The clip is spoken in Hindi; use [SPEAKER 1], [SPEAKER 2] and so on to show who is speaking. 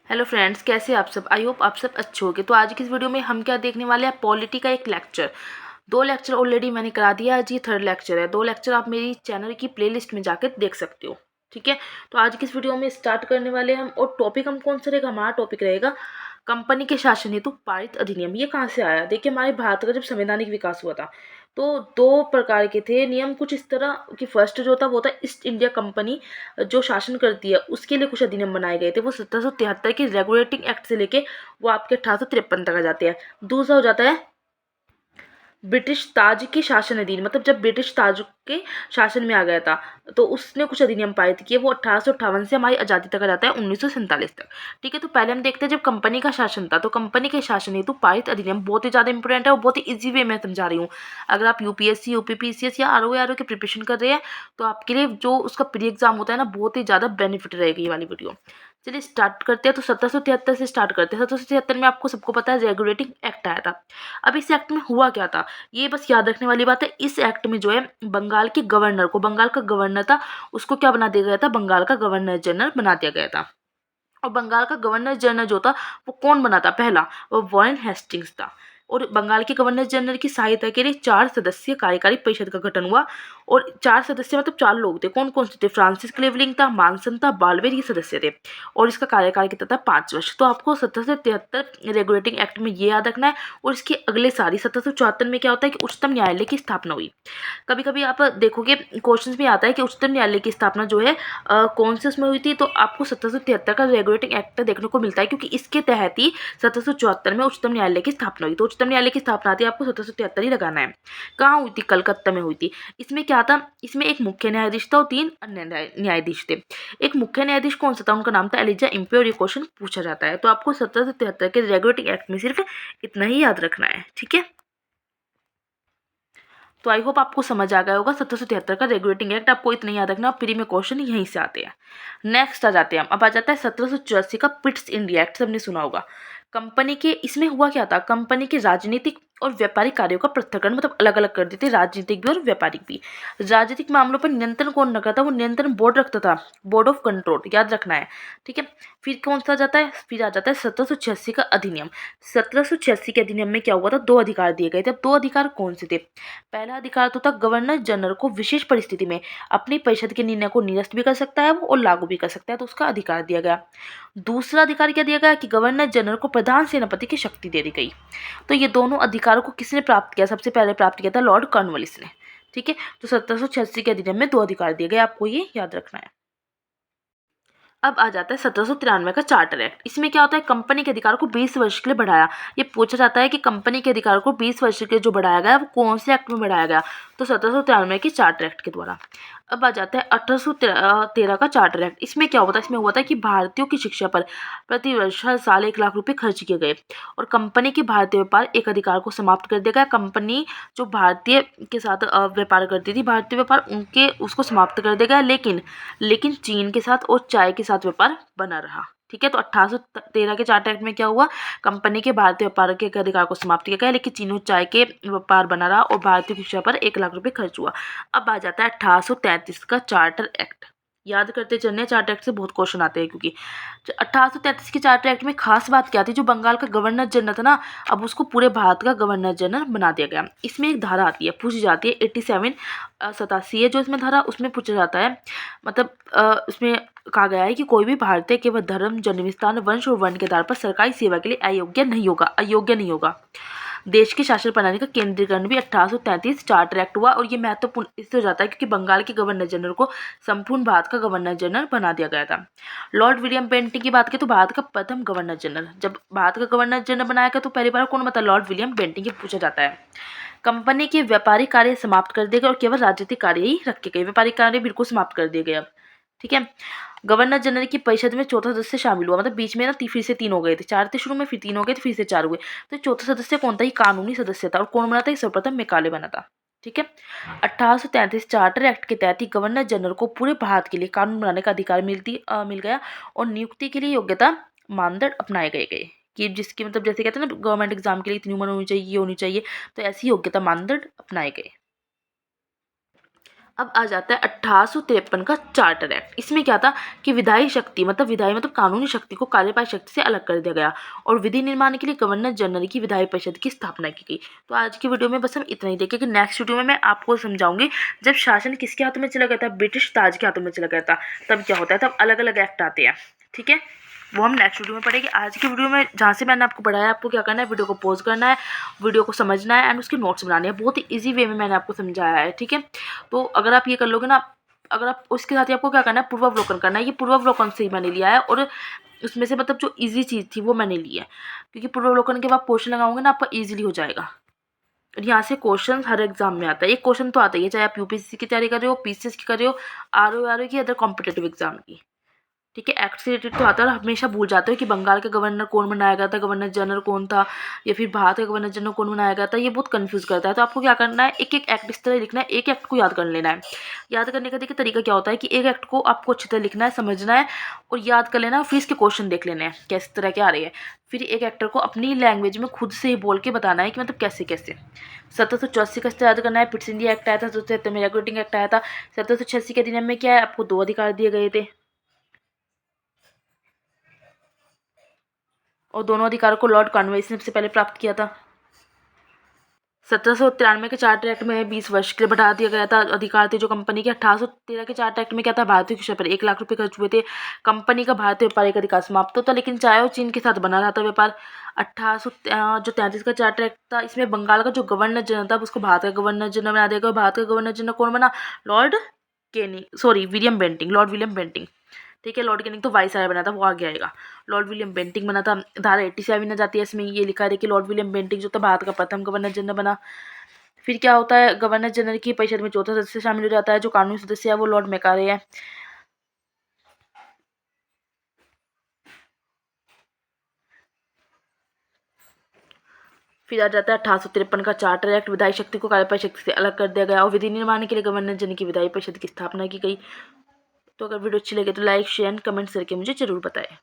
[SPEAKER 1] हेलो फ्रेंड्स, कैसे आप सब। आई होप आप सब अच्छे होंगे। तो आज की इस वीडियो में हम क्या देखने वाले हैं, पॉलिटी का एक लेक्चर। 2 लेक्चर ऑलरेडी मैंने करा दिया, आज ये 3rd लेक्चर है। 2 लेक्चर आप मेरी चैनल की प्लेलिस्ट में जाकर देख सकते हो। ठीक है, तो आज की इस वीडियो में स्टार्ट करने वाले हैं हम। और टॉपिक हम कौन सा रहेगा, हमारा टॉपिक रहेगा कंपनी के शासन हेतु पारित अधिनियम। ये कहाँ से आया, देखिए हमारे भारत का जब संवैधानिक विकास हुआ था तो 2 प्रकार के थे नियम कुछ इस तरह कि फर्स्ट जो था वो था ईस्ट इंडिया कंपनी जो शासन करती है, उसके लिए कुछ अधिनियम बनाए गए थे। वो 1773 के रेगुलेटिंग एक्ट से लेके वो आपके 1853 तक आ जाते हैं। दूसरा हो जाता है ब्रिटिश ताज के शासन अधीन, मतलब जब ब्रिटिश ताज के शासन में आ गया था तो उसने कुछ अधिनियम पारित किए। वो 1858 से हमारी आज़ादी तक आ जाता है 1947 तक। ठीक है, तो पहले हम देखते हैं जब कंपनी का शासन था तो कंपनी के शासन हेतु पारित अधिनियम बहुत ही ज़्यादा इंपॉर्टेंट है और बहुत ही इजी वे में समझा रही हूँ। अगर आप यूपीएससी यूपीपीसीएस या आरओ की प्रिपरेशन कर रहे हैं तो आपके लिए जो उसका प्री एग्जाम होता है ना, बहुत ही ज़्यादा बेनिफिट रहेगी ये वाली वीडियो। चलिए स्टार्ट करते हैं। तो 1773 से स्टार्ट करते हैं। 1773 में आपको सबको पता है रेगुलेटिंग एक्ट आया था। अब इस एक्ट में हुआ क्या था, ये बस याद रखने वाली बात है। इस एक्ट में जो है बंगाल के गवर्नर को, बंगाल का गवर्नर था उसको क्या बना दिया गया था, बंगाल का गवर्नर जनरल बना दिया गया था। और बंगाल का गवर्नर जनरल जो था वो कौन बना था, पहला वो वॉरेन हेस्टिंग्स था। और बंगाल के गवर्नर जनरल की सहायता के लिए 4 सदस्यीय कार्यकारी परिषद का गठन हुआ। और 4 सदस्य मतलब 4 लोग थे। कौन कौन से थे, फ्रांसिस क्लेवलिंग था, मानसन था, बालवेर, ये सदस्य थे। और इसका कार्यकाल कितना था, 5 वर्ष। तो आपको 1773 रेगुलेटिंग एक्ट में ये याद रखना है। और इसके अगले साल 1774 में क्या होता है कि उच्चतम न्यायालय की स्थापना हुई। कभी कभी आप देखोगे क्वेश्चंस में आता है कि उच्चतम न्यायालय की स्थापना जो है कौन से उसमें हुई थी, तो आपको 1773 का रेगुलेटिंग एक्ट देखने को मिलता है, क्योंकि इसके तहत ही 1774 में उच्चतम न्यायालय की स्थापना हुई। तो उच्चतम न्यायालय की स्थापना थी, आपको 1773 ही लगाना है। कहाँ हुई थी, कलकत्ता में हुई थी। इसमें क्या था, इसमें एक मुख्य न्यायाधीश था और 3 अन्य न्यायाधीश थे। एक मुख्य न्यायाधीश कौन सा था, उनका नाम था एलिजा इम्पे। और ये क्वेश्चन पूछा जाता है। तो आपको 1773 के रेगुलेटिंग एक्ट में सिर्फ इतना ही याद रखना है। ठीक है, तो आई होप आपको समझ आ गया होगा 1773 का रेगुलेटिंग एक्ट। आपको इतना याद रखना, प्री में क्वेश्चन यहीं से आते हैं। नेक्स्ट आ जाते हैं हम, अब आ जाता है 1784 का पिट्स इंडिया एक्ट, सबने सुना होगा। कंपनी के, इसमें हुआ क्या था, कंपनी के राजनीतिक और व्यापारिक कार्यों का पृथक्करण, मतलब अलग अलग कर देते, राजनीतिक भी और व्यापारिक भी। राजनीतिक मामलों पर नियंत्रण कौन रखता था, वो नियंत्रण बोर्ड रखता था, बोर्ड ऑफ कंट्रोल, याद रखना है। ठीक है, फिर कौन सा जाता है, फिर आ जाता है 1786 का अधिनियम। 1786 के अधिनियम में क्या हुआ था, 2 अधिकार दिए गए थे। अब 2 अधिकार कौन से थे, पहला अधिकार तो था गवर्नर जनरल को विशेष परिस्थिति में अपनी परिषद के निर्णय को निरस्त भी कर सकता है वो और लागू भी कर सकता है, तो उसका अधिकार दिया गया। दूसरा अधिकार क्या दिया गया कि गवर्नर जनरल को प्रधान सेनापति की शक्ति दे दी गई। तो ये दोनों अधिकारों को किसने प्राप्त किया, सबसे पहले प्राप्त किया था लॉर्ड कॉर्नवालिस ने। ठीक है, तो 1786 के अधिनियम में 2 अधिकार दिए गए, आपको ये याद रखना है। अब आ जाता है 1793 का चार्टर एक्ट। इसमें क्या होता है, कंपनी के अधिकार को 20 वर्ष के लिए बढ़ाया। ये पूछा जाता है कि कंपनी के अधिकार को 20 वर्ष के लिए जो बढ़ाया गया वो कौन से एक्ट में बढ़ाया गया, तो 1793 के चार्टर एक्ट के द्वारा। अब आ जाता है 1813 का चार्टर एक्ट। इसमें क्या होता है, इसमें हुआ था कि भारतीयों की शिक्षा पर प्रति वर्ष हर साल 1 लाख रुपए खर्च किए गए। और कंपनी के भारतीय व्यापार एक अधिकार को समाप्त कर दिया गया। कंपनी जो भारतीय के साथ व्यापार करती थी, भारतीय व्यापार उनके उसको समाप्त कर दिया गया। लेकिन चीन के साथ और चाय के साथ व्यापार बना रहा। ठीक है, तो 1813 के चार्टर एक्ट में क्या हुआ, कंपनी के भारतीय व्यापार के अधिकार को समाप्त किया गया, लेकिन चीन और चाय के व्यापार बना रहा और भारतीय शिक्षा पर 1 लाख रुपए खर्च हुआ। अब आ जाता है 1833 का चार्टर एक्ट। याद करते चलने, चार्टर एक्ट से बहुत क्वेश्चन आते हैं, क्योंकि 1833 के चार्टर एक्ट में खास बात क्या थी, जो बंगाल का गवर्नर जनरल था ना, अब उसको पूरे भारत का गवर्नर जनरल बना दिया गया। इसमें एक धारा आती है, पूछी जाती है 87 87 है जो इसमें धारा, उसमें पूछा जाता है, मतलब उसमें कहा गया है कि कोई भी भारतीय केवल धर्म, जन्म स्थान, वंश और वर्ण के आधार पर सरकारी सेवा के लिए अयोग्य नहीं होगा। देश की शासन प्रणाली का केंद्रीकरण भी 1833 चार्टर एक्ट हुआ। और ये महत्वपूर्ण इससे हो जाता है क्योंकि बंगाल के गवर्नर जनरल को संपूर्ण भारत का गवर्नर जनरल बना दिया गया था। लॉर्ड विलियम बेंटिंग की बात करें तो भारत का प्रथम गवर्नर जनरल, जब भारत का गवर्नर जनरल बनाया गया तो पहली बार कौन बता, लॉर्ड विलियम बेंटिंग, ये पूछा जाता है। कंपनी के व्यापारिक कार्य समाप्त कर दिए गए और केवल राजनीतिक कार्य ही रखे गए। व्यापारिक कार्य बिल्कुल समाप्त कर दिए गए अब। ठीक है, गवर्नर जनरल की परिषद में चौथा सदस्य शामिल हुआ, मतलब बीच में ना फिर से 3 हो गए थे, 4 थे शुरू में, फिर 3 हो गए थे, फिर से 4 हुए। तो चौथा सदस्य कौन था, ये कानूनी सदस्य था। और कौन बना था, सर्वप्रथम मैकाले बना था। ठीक है, 1833 चार्टर एक्ट के तहत ही गवर्नर जनरल को पूरे भारत के लिए कानून बनाने का अधिकार मिल गया। और नियुक्ति के लिए योग्यता मानदंड अपनाए गए कि जिसकी, मतलब जैसे कहते हैं ना गवर्नमेंट एग्जाम के लिए इतनी उम्र होनी चाहिए, ये होनी चाहिए, तो ऐसी योग्यता मानदंड अपनाए गए। अब आ जाता है 1853 का चार्टर एक्ट। इसमें क्या था कि विधायी शक्ति मतलब कानूनी शक्ति को कार्यपालिक शक्ति से अलग कर दिया गया और विधि निर्माण के लिए गवर्नर जनरल की विधायी परिषद की स्थापना की गई। तो आज की वीडियो में बस हम इतना ही देखेंगे। नेक्स्ट वीडियो में मैं आपको समझाऊंगी जब शासन किसके हाथों में चला गया था, ब्रिटिश ताज के हाथों में चला गया था, तब क्या होता है, तब अलग अलग एक्ट आते हैं। ठीक है, वो हम नेक्स्ट वीडियो में पढ़ेंगे। आज की वीडियो में जहाँ से मैंने आपको पढ़ाया, आपको क्या करना है, वीडियो को पॉज करना है, वीडियो को समझना है एंड उसके नोट्स बनाने हैं। बहुत ही ईजी वे में मैंने आपको समझाया है। ठीक है, तो अगर आप ये कर लोगे ना, अगर आप उसके साथ ही आपको क्या करना है, पूर्वावलोकन करना है। ये पूर्वावलोकन से ही मैंने लिया है और उसमें से जो ईजी चीज़ थी वो मैंने ली है, क्योंकि पूर्वावलोकन के बाद क्वेश्चन लगाओगे ना, आपका ईजिली हो जाएगा। और यहाँ से क्वेश्चन हर एग्जाम में आता है, एक क्वेश्चन तो आता ही है, चाहे आप यूपीएससी की तैयारी कर रहे हो, पीसीएस की कर रहे हो, आरओ की, अदर कॉम्पिटेटिव एग्जाम की। ठीक है, एक्ट से रिलेटेड तो आता है और हमेशा भूल जाते हो कि बंगाल का गवर्नर कौन बनाया गया था, गवर्नर जनरल कौन था, या फिर भारत का गवर्नर जनरल कौन बनाया गया था। ये बहुत कंफ्यूज करता है। तो आपको क्या करना है, एक एक एक्ट इस तरह लिखना है, एक एक्ट को याद कर लेना है। याद करने का देखिए तरीका क्या होता है कि एक एक्ट को आपको अच्छी तरह लिखना है, समझना है और याद कर लेना है, फिर इसके क्वेश्चन देख लेने हैं किस तरह के आ रहे हैं। फिर एक एक्टर को अपनी लैंग्वेज में खुद से ही बोल के बताना है कि कैसे कैसे। 1784 का याद करना है, पिट्स इंडिया एक्ट आया था, 1773 में रेगुलेटिंग एक्ट आया था। 1786 के अधिनियम में क्या है, आपको 2 अधिकार दिए गए थे और दोनों अधिकारों को लॉर्ड कॉर्नवालिस ने सबसे पहले प्राप्त किया था। 1793 के चार्टर एक्ट में 20 वर्ष के लिए बढ़ा दिया गया था अधिकार थे जो कंपनी के। 1813 के चार्टर एक्ट में क्या था, भारतीय विषय पर 1 लाख रुपए खर्च हुए थे, कंपनी का भारतीय व्यापारिक अधिकार समाप्त होता, लेकिन चाहे वो चीन के साथ बना रहा था व्यापार। 1833 का चार्टर एक्ट था, इसमें बंगाल का जो गवर्नर जनरल था उसको भारत का गवर्नर जनरल बना दिया गया। भारत का गवर्नर जनरल कौन बना, लॉर्ड विलियम बेंटिंग। ठीक है, लॉर्ड कैनिंग तो वाइसराय बना था, वो आगे आएगा। लॉर्ड विलियम बेंटिंग बना था। धारा 87 आ जाती है, इसमें ये लिखा है कि लॉर्ड विलियम बेंटिंग जो था भारत का प्रथम गवर्नर जनरल बना। फिर क्या होता है, गवर्नर जनरल की परिषद में चौथा सदस्य शामिल हो जाता है, जो कानूनी सदस्य है वो लॉर्ड मैकाले है। फिर आ जाता है 1853 का चार्टर एक्ट। विधायी शक्ति को कार्यपालिक शक्ति से अलग कर दिया गया और विधि निर्माण के लिए गवर्नर जनरल की विधायी परिषद की स्थापना की गई। तो अगर वीडियो अच्छी लगे तो लाइक शेयर कमेंट करके मुझे जरूर बताएं।